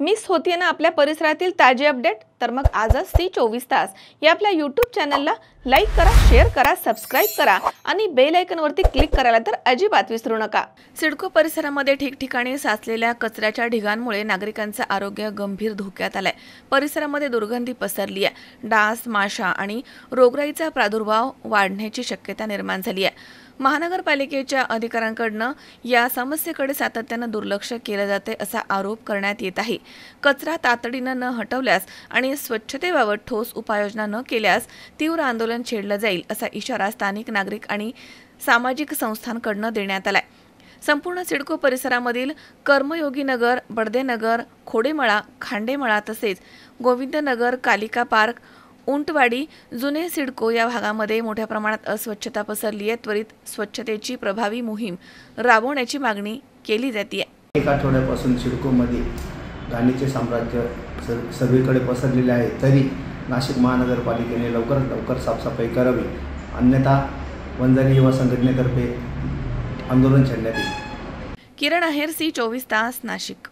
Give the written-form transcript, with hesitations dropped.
Miss होतीये ना आपल्या परिसरातील ताजे अपडेट? तर मग आजच C24 या आपल्या YouTube चॅनलला लाईक करा, शेअर करा, सबस्क्राइब करा आणि बेल आयकॉनवरती क्लिक करायला तर अजिबात विसरू नका। सिडको परिसरामध्ये ठिकठिकाणी साचलेल्या कचऱ्याच्या ढिगांमुळे नागरिकांचे आरोग्य गंभीर धोक्यात आलंय। परिसरामध्ये दुर्गंधी पसरली आहे। डास, माशा आणि रोगराईचा प्रादुर्भाव वाढण्याची शक्यता निर्माण झाली आहे। महानगरपालिकेच्या अधिकाऱ्यांकडून या समस्येकडे सातत्याने दुर्लक्ष केले जाते असा आरोप करण्यात येत आहे। कचरा तातडीने न हटवल्यास आणि स्वच्छतेबाबत ठोस उपाययोजना न केल्यास तीव्र आंदोलन छेडलं जाईल असा इशारा स्थानिक नागरिक आणि सामाजिक संस्थांकडून देण्यात आलाय। संपूर्ण सिडको परिसरामधील कर्मयोगी नगर, बडदेनगर, खोडेमळा, खांडेमळा तसेच गोविंदनगर, कालिका पार्क, उंटवाडी, जुने सिडको या भागामध्ये मोठ्या प्रमाणात अस्वच्छता पसरली आहे। त्वरित स्वच्छतेची प्रभावी मोहीम राबवण्याची मागणी केली जाते। एक आठवड्यापासून सिडकोमध्ये घाणीचे साम्राज्य सगळीकडे पसरलेले आहे। तरी नाशिक महानगरपालिकेने लवकरात लवकर साफसफाई करावी, अन्यथा वंजारी युवा संघटनेतर्फे आंदोलन छेडण्यात येईल। किरण आहेर, C24 नाशिक।